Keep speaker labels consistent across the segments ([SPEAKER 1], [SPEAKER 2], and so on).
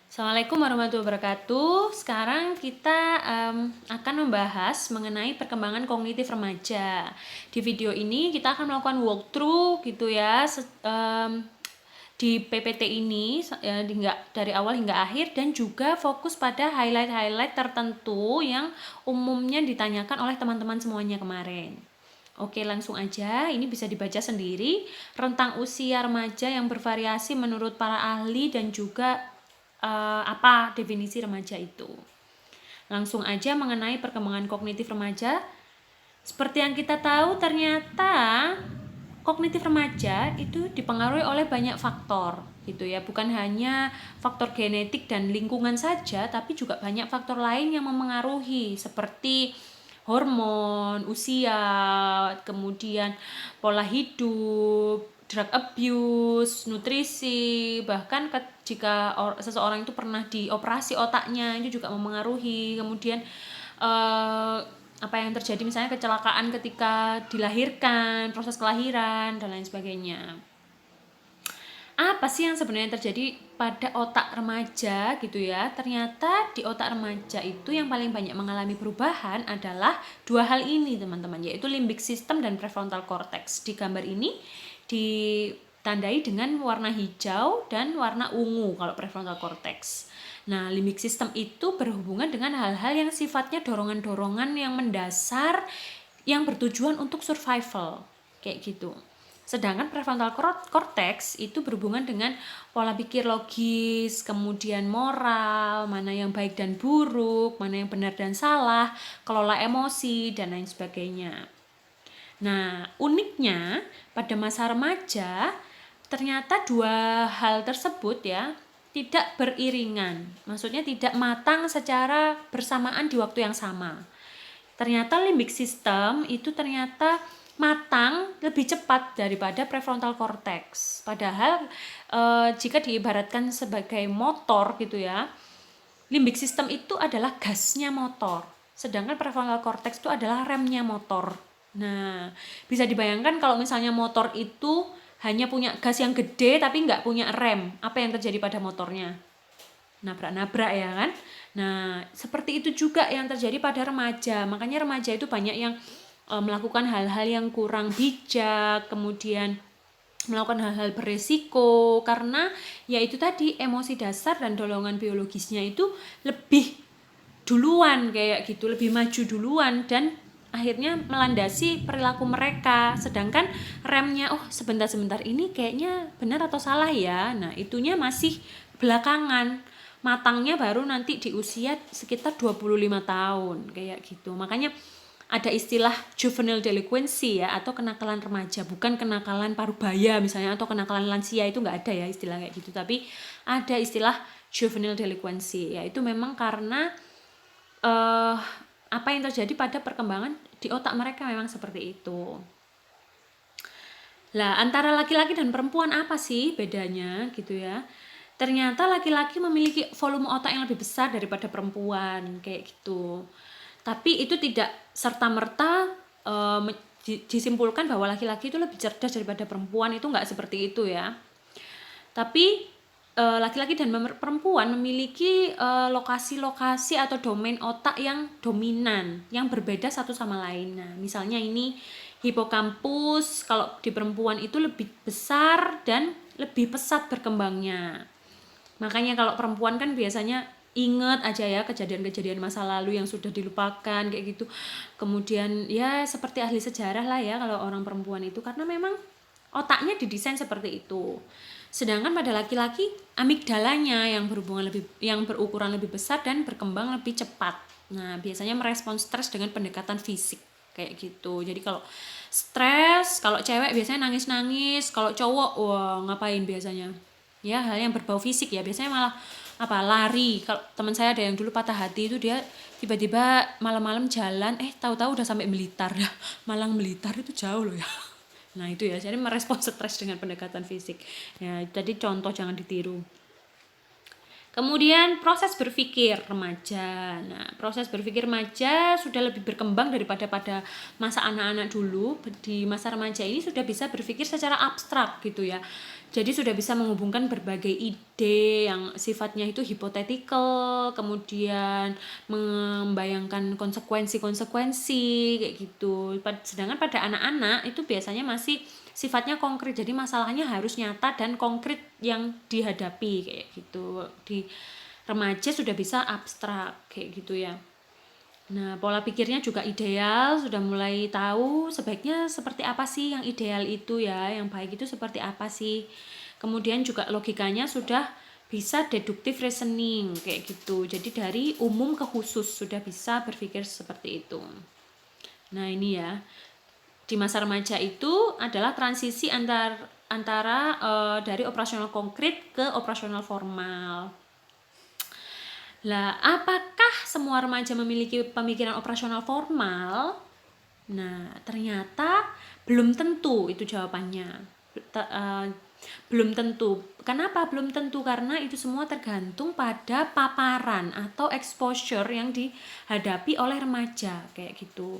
[SPEAKER 1] Assalamualaikum warahmatullahi wabarakatuh. Sekarang kita akan membahas mengenai perkembangan kognitif remaja. Di video ini kita akan melakukan walkthrough gitu ya, di PPT ini dari awal hingga akhir, dan juga fokus pada highlight-highlight tertentu yang umumnya ditanyakan oleh teman-teman semuanya kemarin. Oke, langsung aja. Ini bisa dibaca sendiri. Rentang usia remaja yang bervariasi menurut para ahli dan juga apa definisi remaja itu. Langsung aja mengenai perkembangan kognitif remaja. Seperti yang kita tahu, ternyata kognitif remaja itu dipengaruhi oleh banyak faktor gitu ya. Bukan hanya faktor genetik dan lingkungan saja, tapi juga banyak faktor lain yang memengaruhi, seperti hormon, usia, kemudian pola hidup, drug abuse, nutrisi, bahkan jika seseorang itu pernah dioperasi otaknya itu juga memengaruhi. Kemudian apa yang terjadi, misalnya kecelakaan ketika dilahirkan, proses kelahiran dan lain sebagainya. Apa sih yang sebenarnya terjadi pada otak remaja gitu ya? Ternyata di otak remaja itu yang paling banyak mengalami perubahan adalah dua hal ini teman-teman, yaitu limbic system dan prefrontal cortex. Di gambar ini ditandai dengan warna hijau dan warna ungu kalau prefrontal cortex. Nah, limbic system itu berhubungan dengan hal-hal yang sifatnya dorongan-dorongan yang mendasar, yang bertujuan untuk survival, kayak gitu. Sedangkan prefrontal cortex itu berhubungan dengan pola pikir logis, kemudian moral, mana yang baik dan buruk, mana yang benar dan salah, kelola emosi, dan lain sebagainya. Nah, uniknya pada masa remaja, ternyata dua hal tersebut ya tidak beriringan. Maksudnya tidak matang secara bersamaan di waktu yang sama. Ternyata limbic system itu ternyata matang lebih cepat daripada prefrontal cortex. Padahal jika diibaratkan sebagai motor gitu ya, limbic system itu adalah gasnya motor, sedangkan prefrontal cortex itu adalah remnya motor. Nah, bisa dibayangkan kalau misalnya motor itu hanya punya gas yang gede tapi nggak punya rem, apa yang terjadi pada motornya? Nabrak-nabrak ya kan. Nah, seperti itu juga yang terjadi pada remaja. Makanya remaja itu banyak yang melakukan hal-hal yang kurang bijak, kemudian melakukan hal-hal beresiko, karena ya itu tadi, emosi dasar dan dorongan biologisnya itu lebih duluan kayak gitu, lebih maju duluan, dan akhirnya melandasi perilaku mereka. Sedangkan remnya, oh sebentar-sebentar ini kayaknya benar atau salah ya, nah itunya masih belakangan, matangnya baru nanti di usia sekitar 25 tahun kayak gitu. Makanya ada istilah juvenile delinquency ya, atau kenakalan remaja, bukan kenakalan parubaya misalnya atau kenakalan lansia, itu nggak ada ya istilah kayak gitu, tapi ada istilah juvenile delinquency, yaitu memang karena apa yang terjadi pada perkembangan di otak mereka memang seperti itu. Lah, antara laki-laki dan perempuan apa sih bedanya gitu ya? Ternyata laki-laki memiliki volume otak yang lebih besar daripada perempuan kayak gitu. Tapi itu tidak serta-merta disimpulkan bahwa laki-laki itu lebih cerdas daripada perempuan, itu nggak seperti itu ya. Tapi laki-laki dan perempuan memiliki lokasi-lokasi atau domain otak yang dominan, yang berbeda satu sama lain. Nah, misalnya ini hipokampus kalau di perempuan itu lebih besar dan lebih pesat berkembangnya. Makanya kalau perempuan kan biasanya inget aja ya kejadian-kejadian masa lalu yang sudah dilupakan kayak gitu. Kemudian ya seperti ahli sejarah lah ya kalau orang perempuan itu, karena memang otaknya didesain seperti itu. Sedangkan pada laki-laki amigdalanya yang berukuran lebih besar dan berkembang lebih cepat. Nah, biasanya merespons stres dengan pendekatan fisik kayak gitu. Jadi kalau stres, kalau cewek biasanya nangis-nangis, kalau cowok wah ngapain biasanya? Ya, hal yang berbau fisik ya, biasanya malah lari. Kalau teman saya ada yang dulu patah hati itu, dia tiba-tiba malam-malam jalan, tahu-tahu udah sampai Blitar ya. Malang Blitar itu jauh loh ya. Nah itu ya, jadi merespons stres dengan pendekatan fisik ya. Jadi contoh, jangan ditiru. Kemudian proses berpikir remaja. Nah, proses berpikir remaja sudah lebih berkembang daripada pada masa anak-anak dulu. Di masa remaja ini sudah bisa berpikir secara abstrak gitu ya. Jadi sudah bisa menghubungkan berbagai ide yang sifatnya itu hipotetikal, kemudian membayangkan konsekuensi-konsekuensi kayak gitu. Sedangkan pada anak-anak itu biasanya masih sifatnya konkret, jadi masalahnya harus nyata dan konkret yang dihadapi kayak gitu. Di remaja sudah bisa abstrak kayak gitu ya. Nah, pola pikirnya juga ideal, sudah mulai tahu sebaiknya seperti apa sih yang ideal itu ya, yang baik itu seperti apa sih. Kemudian juga logikanya sudah bisa deductive reasoning kayak gitu. Jadi dari umum ke khusus sudah bisa berpikir seperti itu. Nah, ini ya. Di masa remaja itu adalah transisi antara dari operasional konkret ke operasional formal. Lah, apakah semua remaja memiliki pemikiran operasional formal? Nah, ternyata belum tentu itu jawabannya. Belum tentu. Kenapa belum tentu? Karena itu semua tergantung pada paparan atau exposure yang dihadapi oleh remaja kayak gitu.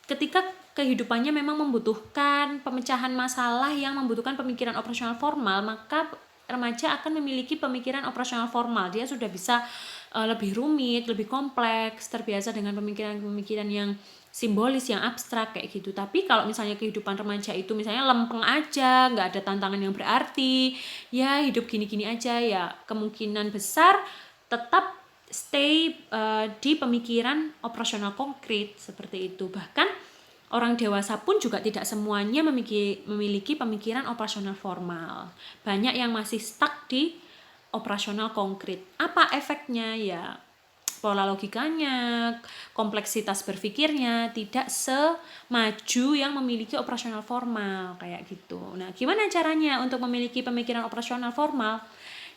[SPEAKER 1] Ketika kehidupannya memang membutuhkan pemecahan masalah yang membutuhkan pemikiran operasional formal, maka remaja akan memiliki pemikiran operasional formal. Dia sudah bisa lebih rumit, lebih kompleks, terbiasa dengan pemikiran-pemikiran yang simbolis, yang abstrak kayak gitu. Tapi kalau misalnya kehidupan remaja itu misalnya lempeng aja, nggak ada tantangan yang berarti, ya hidup gini-gini aja, ya kemungkinan besar tetap stay di pemikiran operasional konkret seperti itu. Bahkan orang dewasa pun juga tidak semuanya memiliki pemikiran operasional formal. Banyak yang masih stuck di operasional konkret. Apa efeknya? Ya pola logikanya, kompleksitas berpikirnya tidak semaju yang memiliki operasional formal kayak gitu. Nah, gimana caranya untuk memiliki pemikiran operasional formal?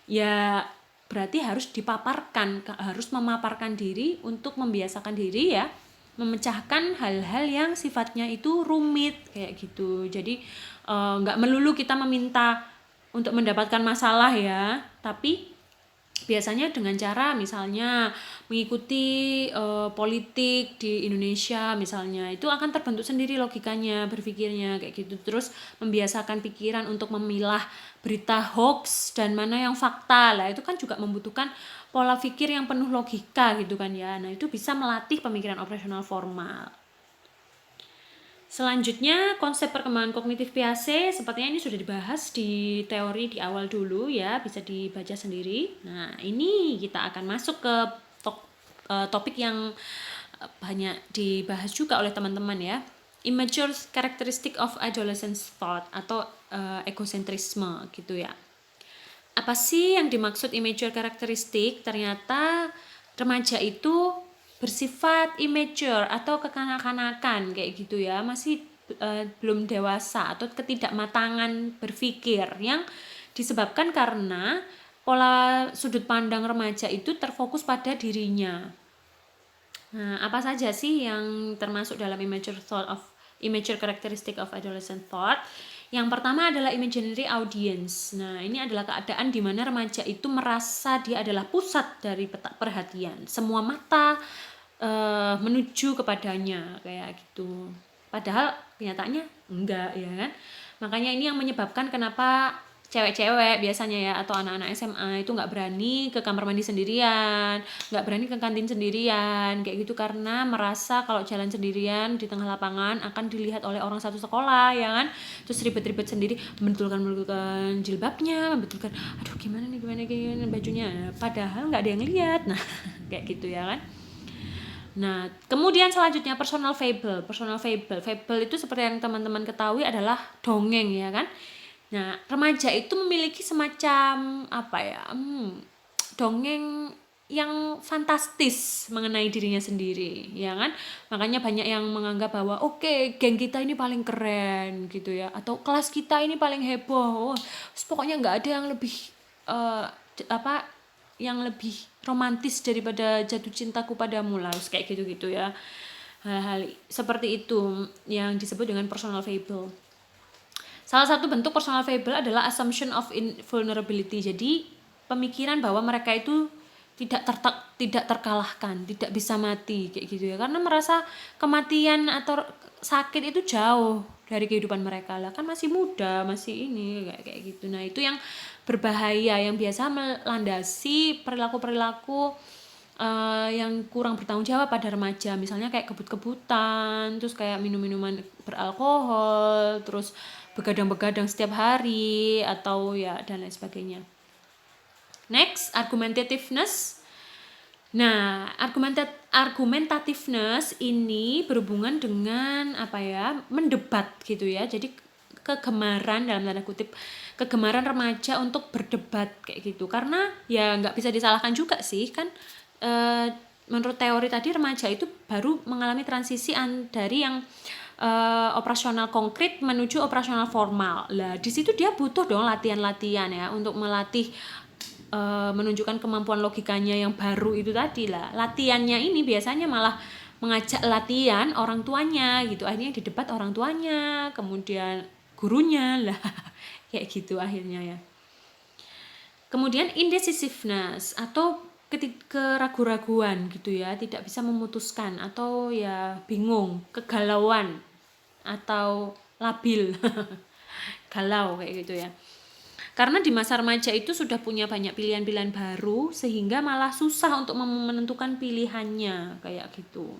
[SPEAKER 1] Ya berarti harus dipaparkan, harus memaparkan diri untuk membiasakan diri ya, memecahkan hal-hal yang sifatnya itu rumit kayak gitu. Jadi nggak melulu kita meminta untuk mendapatkan masalah ya, tapi biasanya dengan cara misalnya mengikuti politik di Indonesia misalnya, itu akan terbentuk sendiri logikanya, berpikirnya kayak gitu. Terus membiasakan pikiran untuk memilah berita hoax dan mana yang fakta lah, itu kan juga membutuhkan pola pikir yang penuh logika gitu kan ya. Nah, itu bisa melatih pemikiran operasional formal. Selanjutnya, konsep perkembangan kognitif Piaget, sepertinya ini sudah dibahas di teori di awal dulu ya, bisa dibaca sendiri. Nah, ini kita akan masuk ke topik yang banyak dibahas juga oleh teman-teman ya. Immature characteristic of adolescent thought atau egosentrisme gitu ya. Apa sih yang dimaksud immature characteristic? Ternyata remaja itu bersifat immature atau kekanak-kanakan kayak gitu ya, masih belum dewasa atau ketidakmatangan berpikir yang disebabkan karena pola sudut pandang remaja itu terfokus pada dirinya. Nah, apa saja sih yang termasuk dalam immature characteristic of adolescent thought? Yang pertama adalah imaginary audience. Nah, ini adalah keadaan di mana remaja itu merasa dia adalah pusat dari perhatian. Semua mata menuju kepadanya kayak gitu. Padahal kenyataannya enggak ya kan. Makanya ini yang menyebabkan kenapa cewek-cewek biasanya ya atau anak-anak SMA itu nggak berani ke kamar mandi sendirian, nggak berani ke kantin sendirian kayak gitu, karena merasa kalau jalan sendirian di tengah lapangan akan dilihat oleh orang satu sekolah ya kan. Terus ribet-ribet sendiri, membetulkan jilbabnya, membetulkan aduh gimana nih bajunya, padahal nggak ada yang lihat. Nah kayak gitu ya kan. Nah, kemudian selanjutnya personal fable. Fable itu seperti yang teman-teman ketahui adalah dongeng ya kan. Nah, remaja itu memiliki semacam dongeng yang fantastis mengenai dirinya sendiri, ya kan? Makanya banyak yang menganggap bahwa oke, geng kita ini paling keren gitu ya, atau kelas kita ini paling heboh. Pokoknya nggak ada yang lebih yang lebih romantis daripada jatuh cintaku padamu lah, kayak gitu-gitu ya. Hal-hal seperti itu yang disebut dengan personal fable. Salah satu bentuk personal fable adalah assumption of invulnerability. Jadi pemikiran bahwa mereka itu tidak terkalahkan, tidak bisa mati kayak gitu ya. Karena merasa kematian atau sakit itu jauh dari kehidupan mereka lah, kan masih muda, masih ini kayak gitu. Nah, itu yang berbahaya, yang biasa melandasi perilaku-perilaku yang kurang bertanggung jawab pada remaja, misalnya kayak kebut-kebutan, terus kayak minum-minuman beralkohol, terus begadang-begadang setiap hari, atau ya dan lain sebagainya. Next, argumentativeness. Nah, argumentativeness ini berhubungan dengan apa ya, mendebat gitu ya. Jadi kegemaran, dalam tanda kutip, kegemaran remaja untuk berdebat kayak gitu. Karena ya nggak bisa disalahkan juga sih kan. Menurut teori tadi, remaja itu baru mengalami transisi dari yang operasional konkret menuju operasional formal. Lah di situ dia butuh dong latihan-latihan ya untuk melatih menunjukkan kemampuan logikanya yang baru itu tadi lah. Latihannya ini biasanya malah mengajak latihan orang tuanya gitu. Akhirnya di debat orang tuanya, kemudian gurunya lah kayak gitu akhirnya ya. Kemudian indecisiveness atau keraguan-raguan gitu ya, tidak bisa memutuskan atau ya bingung, kegalauan atau labil galau kayak gitu ya. Karena di masa remaja itu sudah punya banyak pilihan-pilihan baru, sehingga malah susah untuk menentukan pilihannya kayak gitu.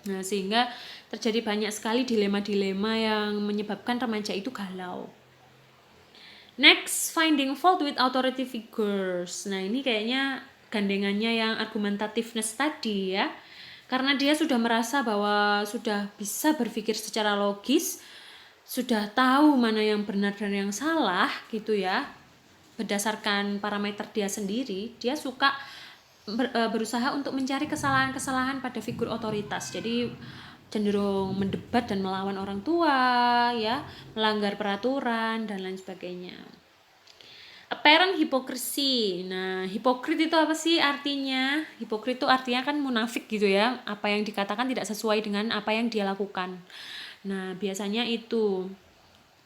[SPEAKER 1] Nah, sehingga terjadi banyak sekali dilema-dilema yang menyebabkan remaja itu galau. Next, finding fault with authority figures. Nah, ini kayaknya gandengannya yang argumentativeness tadi ya. Karena dia sudah merasa bahwa sudah bisa berpikir secara logis, sudah tahu mana yang benar dan yang salah gitu ya, berdasarkan parameter dia sendiri, dia suka berusaha untuk mencari kesalahan-kesalahan pada figur otoritas. Jadi cenderung mendebat dan melawan orang tua ya, melanggar peraturan dan lain sebagainya. Apparent hypocrisy. Nah, hipokrit itu apa sih artinya? Hipokrit itu artinya kan munafik gitu ya. Apa yang dikatakan tidak sesuai dengan apa yang dia lakukan. Nah, biasanya itu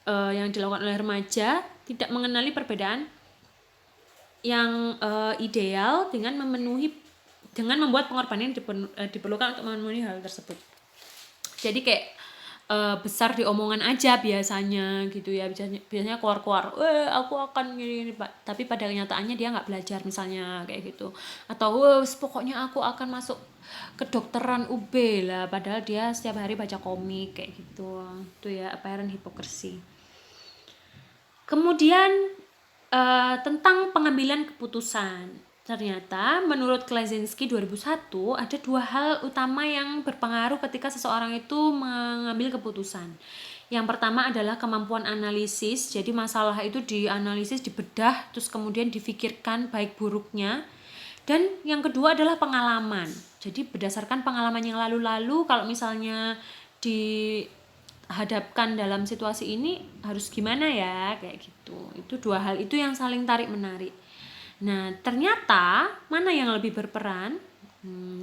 [SPEAKER 1] yang dilakukan oleh remaja tidak mengenali perbedaan yang ideal dengan membuat pengorbanan yang diperlukan untuk memenuhi hal tersebut. Jadi kayak besar di omongan aja biasanya gitu ya, biasanya keluar-keluar, aku akan gini Pak, tapi pada kenyataannya dia nggak belajar misalnya kayak gitu, atau pokoknya aku akan masuk kedokteran UB lah, padahal dia setiap hari baca komik kayak gitu. Itu ya apparent hypocrisy. Kemudian tentang pengambilan keputusan. Ternyata menurut Klesinski 2001 ada 2 hal utama yang berpengaruh ketika seseorang itu mengambil keputusan. Yang pertama adalah kemampuan analisis, jadi masalah itu dianalisis, dibedah, terus kemudian difikirkan baik buruknya. Dan yang kedua adalah pengalaman. Jadi berdasarkan pengalaman yang lalu-lalu, kalau misalnya dihadapkan dalam situasi ini harus gimana ya, kayak gitu. Itu 2 hal itu yang saling tarik-menarik. Nah, ternyata mana yang lebih berperan?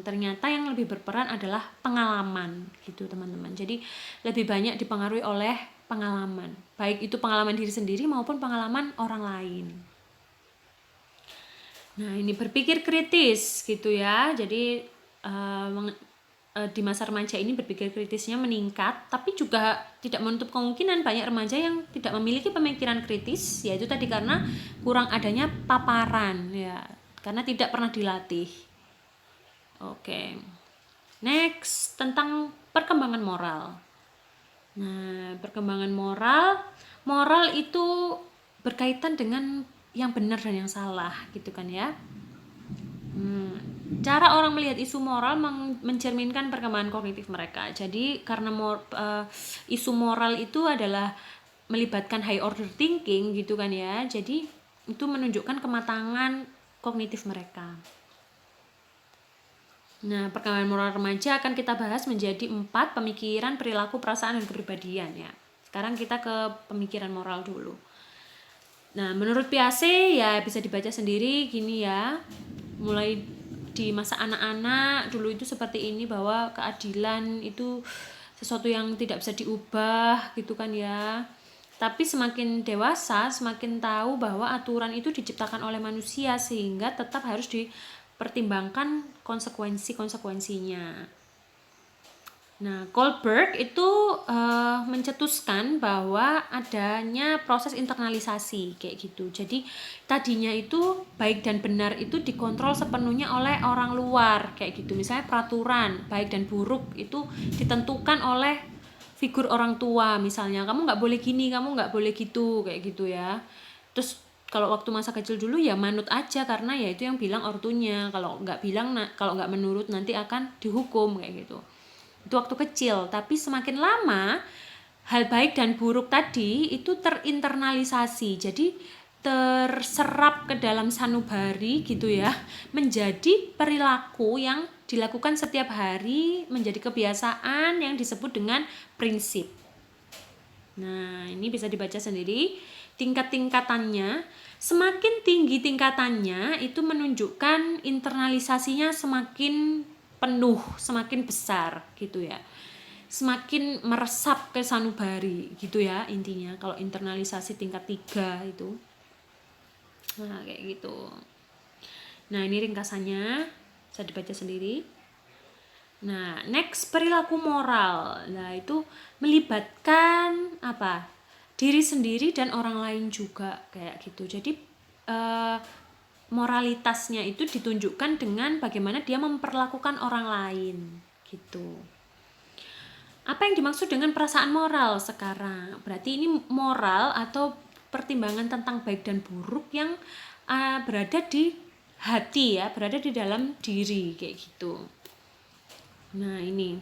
[SPEAKER 1] Ternyata yang lebih berperan adalah pengalaman gitu teman-teman. Jadi lebih banyak dipengaruhi oleh pengalaman, baik itu pengalaman diri sendiri maupun pengalaman orang lain. Nah, ini berpikir kritis gitu ya. Jadi di masa remaja ini berpikir kritisnya meningkat, tapi juga tidak menutup kemungkinan banyak remaja yang tidak memiliki pemikiran kritis, yaitu tadi karena kurang adanya paparan ya, karena tidak pernah dilatih. Oke. Next, tentang perkembangan moral. Nah, perkembangan moral itu berkaitan dengan yang benar dan yang salah gitu kan ya. Cara orang melihat isu moral mencerminkan perkembangan kognitif mereka. Jadi karena isu moral itu adalah melibatkan high order thinking gitu kan ya. Jadi itu menunjukkan kematangan kognitif mereka. Nah, perkembangan moral remaja akan kita bahas menjadi 4: pemikiran, perilaku, perasaan, dan kepribadian ya. Sekarang kita ke pemikiran moral dulu. Nah, menurut Piaget ya bisa dibaca sendiri gini ya. Mulai di masa anak-anak dulu itu seperti ini, bahwa keadilan itu sesuatu yang tidak bisa diubah gitu kan ya. Tapi semakin dewasa, semakin tahu bahwa aturan itu diciptakan oleh manusia sehingga tetap harus dipertimbangkan konsekuensi-konsekuensinya. Nah, Goldberg itu mencetuskan bahwa adanya proses internalisasi kayak gitu. Jadi tadinya itu baik dan benar itu dikontrol sepenuhnya oleh orang luar kayak gitu. Misalnya peraturan baik dan buruk itu ditentukan oleh figur orang tua, misalnya kamu nggak boleh gini, kamu nggak boleh gitu kayak gitu ya. Terus kalau waktu masa kecil dulu ya manut aja karena ya itu yang bilang ortunya. Kalau nggak bilang, kalau nggak menurut nanti akan dihukum kayak gitu. Itu waktu kecil, tapi semakin lama hal baik dan buruk tadi itu terinternalisasi, jadi terserap ke dalam sanubari gitu ya, menjadi perilaku yang dilakukan setiap hari, menjadi kebiasaan yang disebut dengan prinsip. Nah, ini bisa dibaca sendiri tingkat-tingkatannya. Semakin tinggi tingkatannya itu menunjukkan internalisasinya semakin penuh, semakin besar gitu ya, semakin meresap ke sanubari gitu ya intinya kalau internalisasi tingkat 3 itu. Nah kayak gitu. Nah ini ringkasannya, bisa dibaca sendiri. Nah next, perilaku moral. Nah itu melibatkan apa, diri sendiri dan orang lain juga kayak gitu. Jadi moralitasnya itu ditunjukkan dengan bagaimana dia memperlakukan orang lain gitu. Apa yang dimaksud dengan perasaan moral sekarang? Berarti ini moral atau pertimbangan tentang baik dan buruk yang berada di hati ya, berada di dalam diri kayak gitu. Nah ini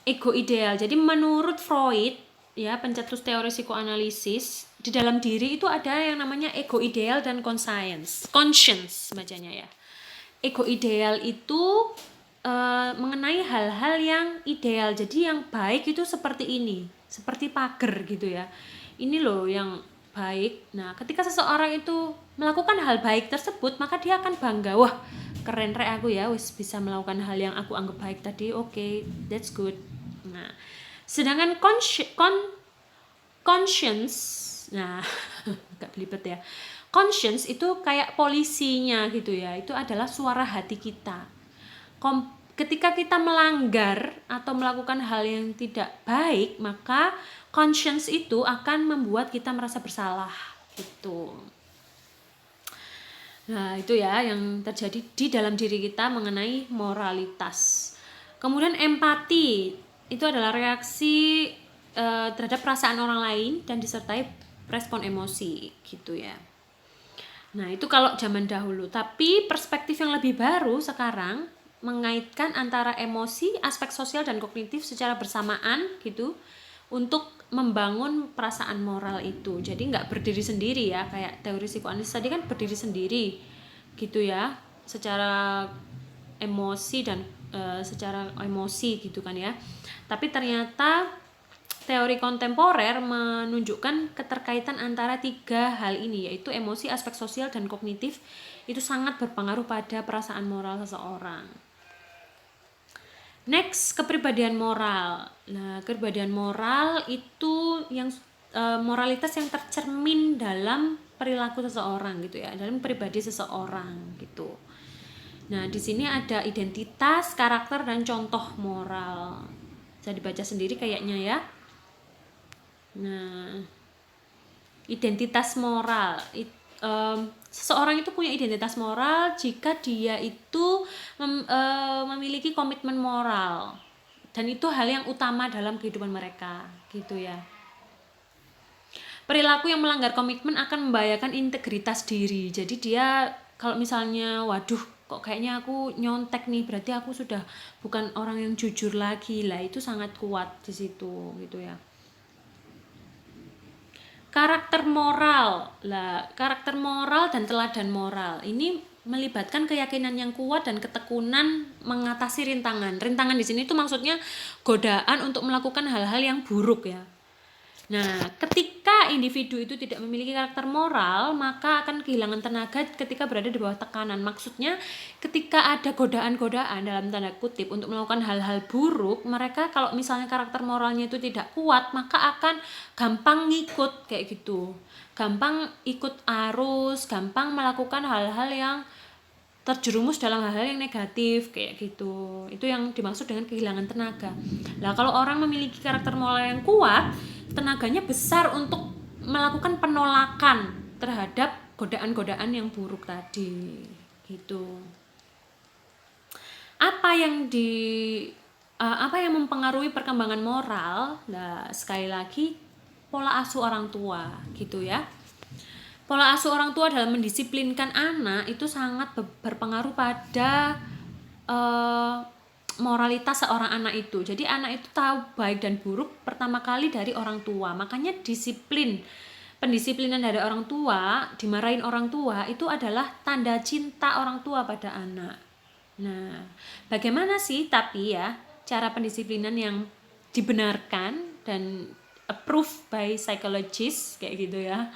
[SPEAKER 1] ego ideal. Jadi menurut Freud ya, pencetus teori psikoanalisis, di dalam diri itu ada yang namanya ego ideal dan conscience bacanya ya. Ego ideal itu mengenai hal-hal yang ideal, jadi yang baik itu seperti ini, seperti pagar gitu ya, ini loh yang baik. Nah ketika seseorang itu melakukan hal baik tersebut, maka dia akan bangga, wah keren rek aku ya, wis bisa melakukan hal yang aku anggap baik tadi, okay, that's good. Nah sedangkan conscience, nah agak belibet ya, conscience itu kayak polisinya gitu ya, itu adalah suara hati kita. Ketika kita melanggar atau melakukan hal yang tidak baik, maka conscience itu akan membuat kita merasa bersalah gitu. Nah itu ya yang terjadi di dalam diri kita mengenai moralitas. Kemudian empati itu adalah reaksi terhadap perasaan orang lain dan disertai respon emosi gitu ya. Nah itu kalau zaman dahulu, tapi perspektif yang lebih baru sekarang mengaitkan antara emosi, aspek sosial dan kognitif secara bersamaan gitu untuk membangun perasaan moral itu. Jadi nggak berdiri sendiri ya, kayak teori psikoanalisis tadi kan berdiri sendiri gitu ya, secara emosi dan secara emosi gitu kan ya. Tapi ternyata teori kontemporer menunjukkan keterkaitan antara 3 hal ini, yaitu emosi, aspek sosial dan kognitif itu sangat berpengaruh pada perasaan moral seseorang. Next, kepribadian moral. Nah, kepribadian moral itu yang moralitas yang tercermin dalam perilaku seseorang gitu ya, dalam pribadi seseorang gitu. Nah, di sini ada identitas, karakter dan contoh moral. Bisa dibaca sendiri kayaknya ya. Nah, identitas moral. Seseorang itu punya identitas moral jika dia itu memiliki komitmen moral, dan itu hal yang utama dalam kehidupan mereka gitu ya. Perilaku yang melanggar komitmen akan membahayakan integritas diri. Jadi dia kalau misalnya waduh kok kayaknya aku nyontek nih, berarti aku sudah bukan orang yang jujur lagi lah, itu sangat kuat di situ gitu ya. Karakter moral. Lah, karakter moral dan teladan moral ini melibatkan keyakinan yang kuat dan ketekunan mengatasi rintangan. Rintangan di sini itu maksudnya godaan untuk melakukan hal-hal yang buruk ya. Nah, ketika individu itu tidak memiliki karakter moral, maka akan kehilangan tenaga ketika berada di bawah tekanan. Maksudnya, ketika ada godaan-godaan dalam tanda kutip untuk melakukan hal-hal buruk, mereka kalau misalnya karakter moralnya itu tidak kuat, maka akan gampang ngikut kayak gitu. Gampang ikut arus, gampang melakukan hal-hal yang terjerumus dalam hal-hal yang negatif kayak gitu. Itu yang dimaksud dengan kehilangan tenaga. Nah, kalau orang memiliki karakter moral yang kuat, tenaganya besar untuk melakukan penolakan terhadap godaan-godaan yang buruk tadi. Gitu. Apa yang mempengaruhi perkembangan moral? Nah, sekali lagi pola asuh orang tua, gitu ya. Pola asuh orang tua dalam mendisiplinkan anak itu sangat berpengaruh pada moralitas seorang anak itu. Jadi anak itu tahu baik dan buruk pertama kali dari orang tua. Makanya pendisiplinan dari orang tua, dimarahin orang tua itu adalah tanda cinta orang tua pada anak. Nah, bagaimana sih tapi ya cara pendisiplinan yang dibenarkan dan approved by psychologist kayak gitu ya.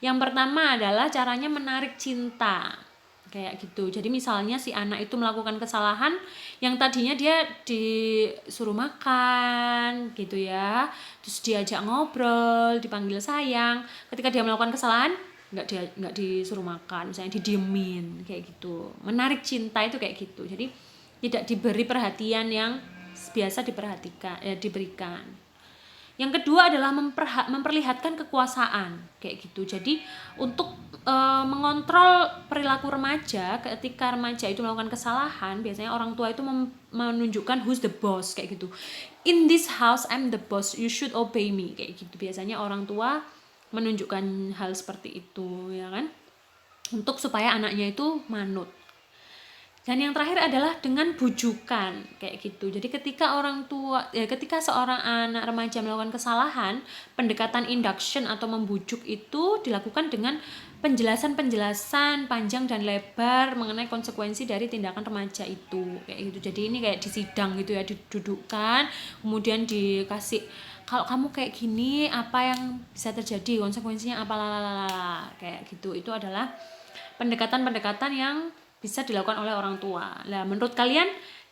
[SPEAKER 1] Yang pertama adalah caranya menarik cinta. Kayak gitu. Jadi misalnya si anak itu melakukan kesalahan yang tadinya dia disuruh makan gitu ya. Terus diajak ngobrol, dipanggil sayang. Ketika dia melakukan kesalahan nggak disuruh makan, misalnya didiemin kayak gitu. Menarik cinta itu kayak gitu. Jadi tidak diberi perhatian yang biasa diberikan. Yang kedua adalah memperlihatkan kekuasaan kayak gitu. Jadi untuk mengontrol perilaku remaja, ketika remaja itu melakukan kesalahan, biasanya orang tua itu menunjukkan who's the boss kayak gitu. In this house I'm the boss, you should obey me kayak gitu. Biasanya orang tua menunjukkan hal seperti itu ya kan. Untuk supaya anaknya itu manut. Dan yang terakhir adalah dengan bujukan kayak gitu. Jadi ketika seorang anak remaja melakukan kesalahan, pendekatan induction atau membujuk itu dilakukan dengan penjelasan panjang dan lebar mengenai konsekuensi dari tindakan remaja itu kayak gitu. Jadi ini kayak di sidang gitu ya, didudukkan, kemudian dikasih kalau kamu kayak gini apa yang bisa terjadi, konsekuensinya apa kayak gitu. Itu adalah pendekatan-pendekatan yang bisa dilakukan oleh orang tua. Nah, menurut kalian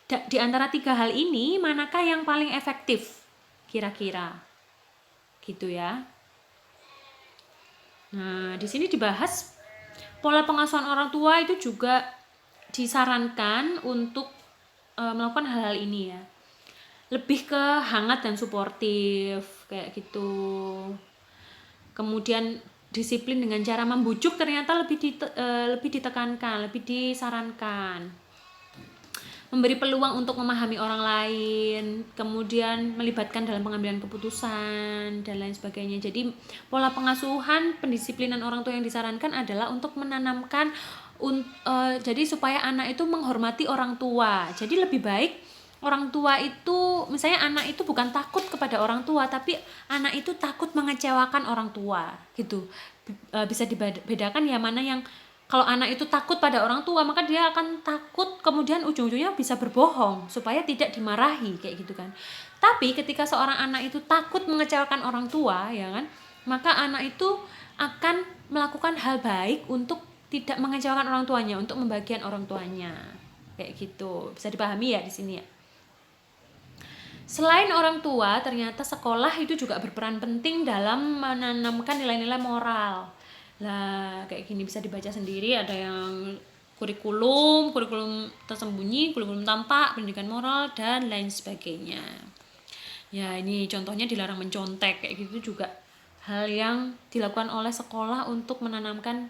[SPEAKER 1] di antara 3 hal ini manakah yang paling efektif kira-kira? Gitu ya. Nah, di sini dibahas pola pengasuhan orang tua itu juga disarankan untuk melakukan hal-hal ini ya. Lebih ke hangat dan suportif kayak gitu. Kemudian disiplin dengan cara membujuk ternyata lebih ditekankan, lebih disarankan. Memberi peluang untuk memahami orang lain, kemudian melibatkan dalam pengambilan keputusan dan lain sebagainya. Jadi pola pengasuhan pendisiplinan orang tua yang disarankan adalah untuk menanamkan jadi supaya anak itu menghormati orang tua. Jadi lebih baik orang tua itu, misalnya anak itu bukan takut kepada orang tua, tapi anak itu takut mengecewakan orang tua gitu. Bisa dibedakan ya mana yang kalau anak itu takut pada orang tua, maka dia akan takut kemudian ujung-ujungnya bisa berbohong supaya tidak dimarahi kayak gitu kan. Tapi ketika seorang anak itu takut mengecewakan orang tua ya kan, maka anak itu akan melakukan hal baik untuk tidak mengecewakan orang tuanya, untuk membagian orang tuanya kayak gitu. Bisa dipahami ya di sini ya. Selain orang tua, ternyata sekolah itu juga berperan penting dalam menanamkan nilai-nilai moral. Lah, kayak gini bisa dibaca sendiri, ada yang kurikulum tersembunyi, kurikulum tampak, pendidikan moral, dan lain sebagainya. Ya, ini contohnya dilarang mencontek, kayak gitu juga hal yang dilakukan oleh sekolah untuk menanamkan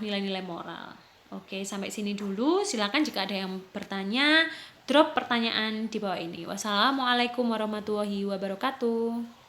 [SPEAKER 1] nilai-nilai moral. Oke, sampai sini dulu. Silakan jika ada yang bertanya, drop pertanyaan di bawah ini. Wassalamualaikum warahmatullahi wabarakatuh.